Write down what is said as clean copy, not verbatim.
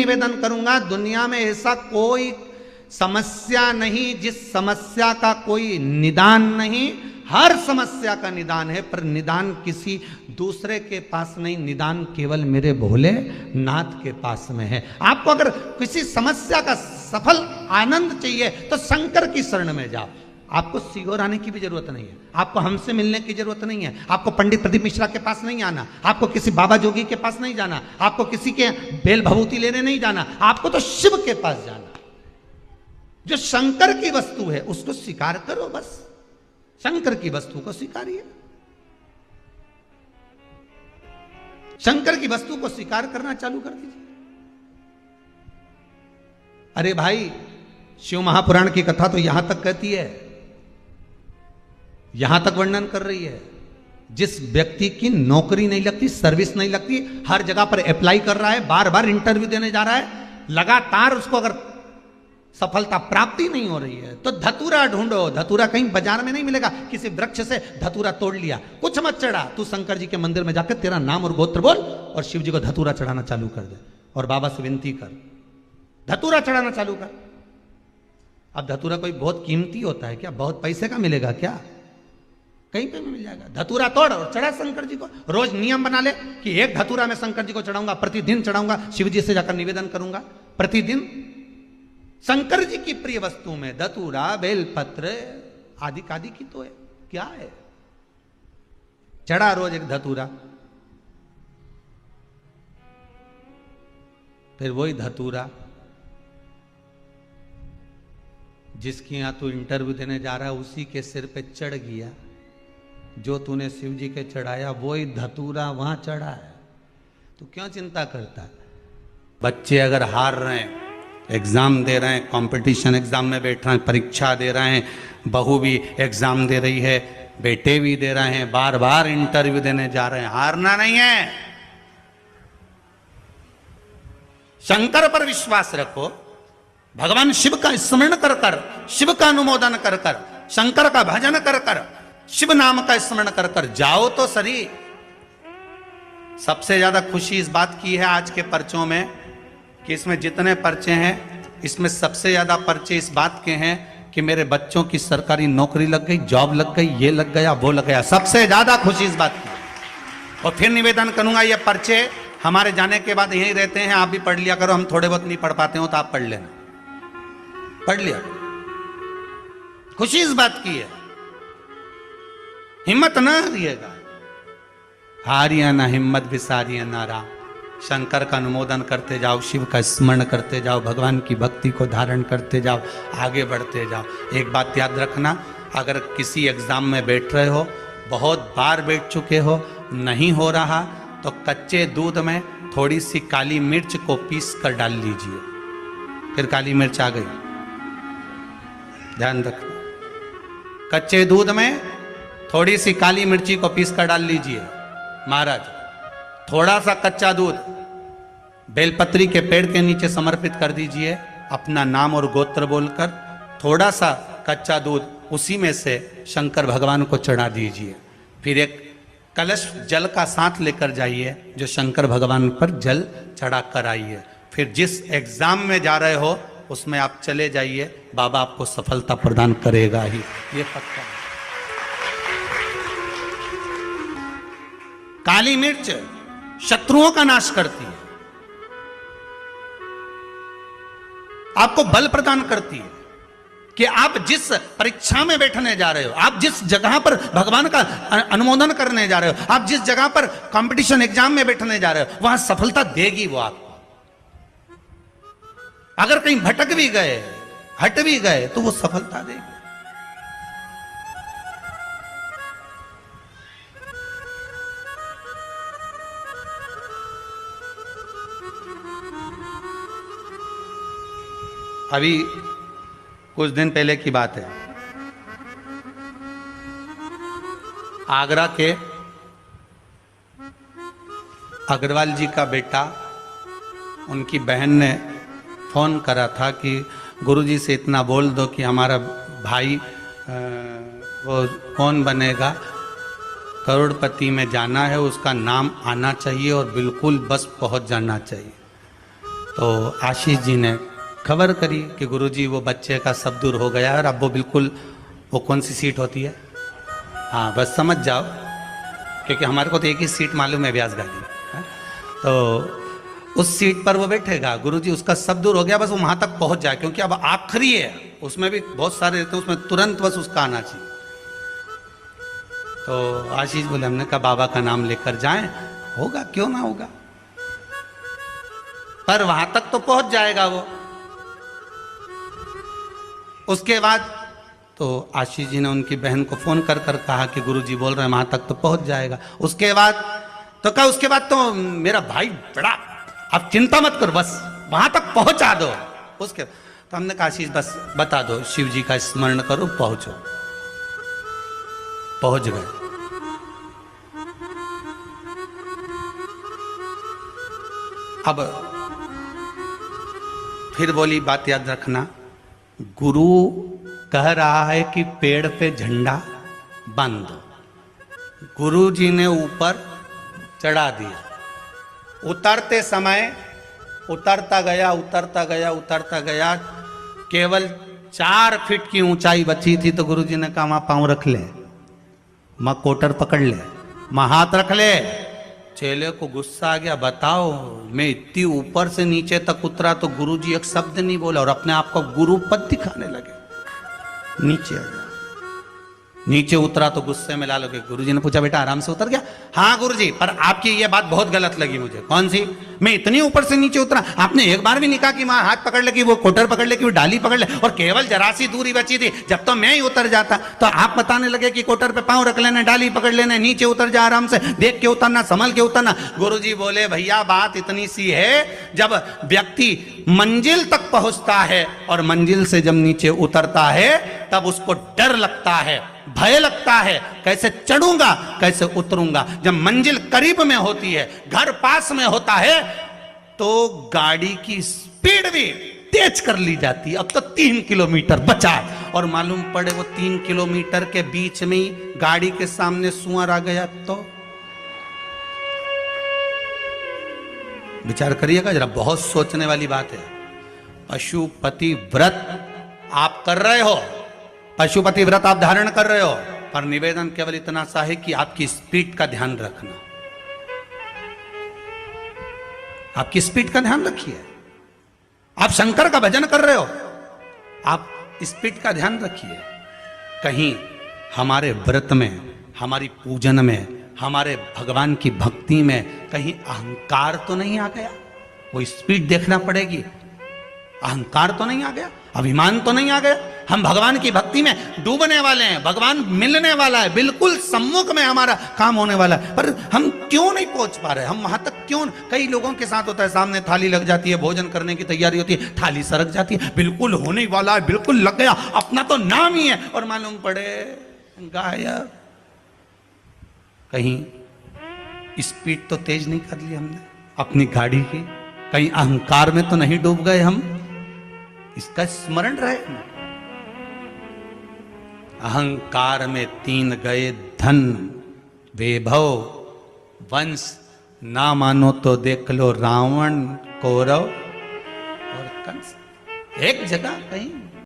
निवेदन करूंगा, दुनिया में ऐसा कोई समस्या नहीं जिस समस्या का कोई निदान नहीं। हर समस्या का निदान है, पर निदान किसी दूसरे के पास नहीं, निदान केवल मेरे भोले नाथ के पास में है। आपको अगर किसी समस्या का सफल आनंद चाहिए तो शंकर की शरण में जाओ। आपको सीहोर आने की भी जरूरत नहीं है, आपको हमसे मिलने की जरूरत नहीं है, आपको पंडित प्रदीप मिश्रा के पास नहीं आना, आपको किसी बाबा जोगी के पास नहीं जाना, आपको किसी के बेल भभूति लेने नहीं जाना, आपको तो शिव के पास जाना। जो शंकर की वस्तु है उसको स्वीकार करो, बस शंकर की वस्तु को स्वीकारिए। शंकर की वस्तु को स्वीकार करना चालू कर दीजिए। अरे भाई, शिव महापुराण की कथा तो यहां तक कहती है, यहां तक वर्णन कर रही है, जिस व्यक्ति की नौकरी नहीं लगती, सर्विस नहीं लगती, हर जगह पर अप्लाई कर रहा है, बार बार इंटरव्यू देने जा रहा है, लगातार उसको अगर सफलता प्राप्ति नहीं हो रही है तो धतूरा ढूंढो। धतूरा कहीं बाजार में नहीं मिलेगा, किसी वृक्ष से धतूरा तोड़ लिया, कुछ मत चढ़ा, तू शंकर जी के मंदिर में जाकर तेरा नाम और गोत्र बोल और शिव जी को धतूरा चढ़ाना चालू कर दे और बाबा से विनती कर, धतूरा चढ़ाना चालू कर। अब धतूरा कोई बहुत कीमती होता है क्या? बहुत पैसे का मिलेगा क्या? कहीं पे भी मिल जाएगा। धतूरा तोड़ और चढ़ा शंकर जी को। रोज नियम बना ले कि एक धतूरा मैं शंकर जी को चढ़ाऊंगा, प्रतिदिन चढ़ाऊंगा, शिव जी से जाकर निवेदन करूंगा प्रतिदिन। शंकर जी की प्रिय वस्तु में धतूरा, बेलपत्र आदि आदि की तो है, क्या है? चढ़ा रोज एक धतूरा, फिर वही धतूरा जिसकी यहां तू इंटरव्यू देने जा रहा है उसी के सिर पे चढ़ गया। जो तूने शिव जी के चढ़ाया वही धतूरा वहां चढ़ा है, तू क्यों चिंता करता है? बच्चे अगर हार रहे हैं, एग्जाम दे रहे हैं, कंपटीशन एग्जाम में बैठ रहे हैं, परीक्षा दे रहे हैं, बहू भी एग्जाम दे रही है, बेटे भी दे रहे हैं, बार बार इंटरव्यू देने जा रहे हैं, हारना नहीं है। शंकर पर विश्वास रखो, भगवान शिव का स्मरण कर कर, शिव का अनुमोदन कर कर, शंकर का भजन कर कर, शिव नाम का स्मरण कर कर जाओ तो सही। सबसे ज्यादा खुशी इस बात की है आज के पर्चों में कि इसमें जितने पर्चे हैं इसमें सबसे ज्यादा पर्चे इस बात के हैं कि मेरे बच्चों की सरकारी नौकरी लग गई, जॉब लग गई, ये लग गया, वो लग गया। सबसे ज्यादा खुशी इस बात की। और फिर निवेदन करूंगा, ये पर्चे हमारे जाने के बाद यहीं रहते हैं, आप भी पढ़ लिया करो। हम थोड़े बहुत नहीं पढ़ पाते हो तो आप पढ़ लेना, पढ़ लिया। खुशी इस बात की है, हिम्मत ना हारिएगा, हारिया ना हिम्मत विसारिया ना राम। शंकर का अनुमोदन करते जाओ, शिव का स्मरण करते जाओ, भगवान की भक्ति को धारण करते जाओ, आगे बढ़ते जाओ। एक बात याद रखना, अगर किसी एग्जाम में बैठ रहे हो, बहुत बार बैठ चुके हो, नहीं हो रहा, तो कच्चे दूध में थोड़ी सी काली मिर्च को पीस कर डाल लीजिए। फिर काली मिर्च आ गई, ध्यान रखना। कच्चे दूध में थोड़ी सी काली मिर्ची को पीस कर डाल लीजिए। महाराज, थोड़ा सा कच्चा दूध बेलपत्री के पेड़ के नीचे समर्पित कर दीजिए, अपना नाम और गोत्र बोलकर। थोड़ा सा कच्चा दूध उसी में से शंकर भगवान को चढ़ा दीजिए। फिर एक कलश जल का साथ लेकर जाइए, जो शंकर भगवान पर जल चढ़ा कर आइए। फिर जिस एग्जाम में जा रहे हो उसमें आप चले जाइए, बाबा आपको सफलता प्रदान करेगा ही, ये पक्का है। काली मिर्च शत्रुओं का नाश करती है, आपको बल प्रदान करती है कि आप जिस परीक्षा में बैठने जा रहे हो, आप जिस जगह पर भगवान का अनुमोदन करने जा रहे हो, आप जिस जगह पर कंपटीशन एग्जाम में बैठने जा रहे हो, वहां सफलता देगी वो आपको। अगर कहीं भटक भी गए, हट भी गए, तो वो सफलता देगी। अभी कुछ दिन पहले की बात है, आगरा के अग्रवाल जी का बेटा, उनकी बहन ने फोन करा था कि गुरुजी से इतना बोल दो कि हमारा भाई वो कौन बनेगा, करोड़पति में जाना है, उसका नाम आना चाहिए और बिल्कुल बस पहुंच जाना चाहिए। तो आशीष जी ने खबर करी कि गुरुजी वो बच्चे का सब दूर हो गया और अब वो बिल्कुल, वो कौन सी सीट होती है, हाँ बस समझ जाओ, क्योंकि हमारे को तो एक ही सीट मालूम है व्यास गादी, तो उस सीट पर वो बैठेगा। गुरुजी उसका सब दूर हो गया, बस वो वहां तक पहुंच जाए, क्योंकि अब आखिरी है, उसमें भी बहुत सारे रहते हैं, उसमें तुरंत बस उसका आना चाहिए। तो आशीष बोले, हमने कहा बाबा का नाम लेकर जाएं, होगा क्यों ना होगा, पर वहां तक तो पहुंच जाएगा वो। उसके बाद तो आशीष जी ने उनकी बहन को फोन कर कर कहा कि गुरुजी बोल रहे हैं वहां तक तो पहुंच जाएगा। उसके बाद तो कहा, उसके बाद तो मेरा भाई बड़ा, अब चिंता मत करो, बस वहां तक पहुंचा दो। उसके तो हमने कहा आशीष बस बता दो, शिव जी का स्मरण करो, पहुंचो। पहुंच गए। अब फिर बोली बात याद रखना, गुरु कह रहा है कि पेड़ पे झंडा बांध दो। गुरु जी ने ऊपर चढ़ा दिया। उतरते समय उतरता गया, उतरता गया, उतरता गया, केवल 4 फीट की ऊंचाई बची थी। तो गुरु जी ने कहा वहां पांव रख ले, मां कोटर पकड़ ले, मां हाथ रख ले। चेले को गुस्सा आ गया, बताओ मैं इतनी ऊपर से नीचे तक उतरा तो गुरुजी एक शब्द नहीं बोला और अपने आप को गुरु पद दिखाने लगे। नीचे आ गया, नीचे उतरा तो गुस्से में ला लोगे। गुरुजी ने पूछा बेटा आराम से उतर गया? हाँ गुरुजी, पर आपकी ये बात बहुत गलत लगी मुझे। कौन सी? मैं इतनी ऊपर से नीचे उतरा, आपने एक बार भी नहीं कहा कि वहां हाथ पकड़ ले, कि वो कोटर पकड़ ले, कि वो डाली पकड़ ले, और केवल जरा सी दूरी बची थी। जब तो मैं ही उतर जाता तो आप बताने लगे कि कोटर पे पांव रख लेना, डाली पकड़ लेना, नीचे उतर जा, आराम से देख के उतरना, संभल के उतरना। गुरुजी बोले भैया बात इतनी सी है, जब व्यक्ति मंजिल तक पहुंचता है और मंजिल से जब नीचे उतरता है तब उसको डर लगता है, भय लगता है, कैसे चढ़ूंगा कैसे उतरूंगा। जब मंजिल करीब में होती है, घर पास में होता है, तो गाड़ी की स्पीड भी तेज कर ली जाती है। अब तो 3 किलोमीटर बचा और मालूम पड़े वो 3 किलोमीटर के बीच में ही गाड़ी के सामने सुअर आ गया तो विचार करिएगा जरा, बहुत सोचने वाली बात है। पशुपति व्रत आप कर रहे हो, पशुपति व्रत आप धारण कर रहे हो, पर निवेदन केवल इतना सा है कि आपकी स्पीड का ध्यान रखना, आपकी स्पीड का ध्यान रखिए। आप शंकर का भजन कर रहे हो, आप स्पीड का ध्यान रखिए। कहीं हमारे व्रत में, हमारी पूजन में, हमारे भगवान की भक्ति में कहीं अहंकार तो नहीं आ गया? वो स्पीड देखना पड़ेगी। अहंकार तो नहीं आ गया, अभिमान तो नहीं आ गया? हम भगवान की भक्ति में डूबने वाले हैं, भगवान मिलने वाला है, बिल्कुल सम्मुख में हमारा काम होने वाला है, पर हम क्यों नहीं पहुंच पा रहे? हम वहां तक क्यों? कई लोगों के साथ होता है, सामने थाली लग जाती है, भोजन करने की तैयारी होती है, थाली सरक जाती है, बिल्कुल होने वाला है, बिल्कुल लग गया, अपना तो नाम ही है, और मालूम पड़े गायब। कहीं स्पीड तो तेज नहीं कर ली हमने अपनी गाड़ी की? कहीं अहंकार में तो नहीं डूब गए हम? इसका स्मरण रहे। अहंकार में 3 गए धन, वैभव, वंश, ना मानो तो देख लो रावण, कौरव और कंस। एक जगह कहीं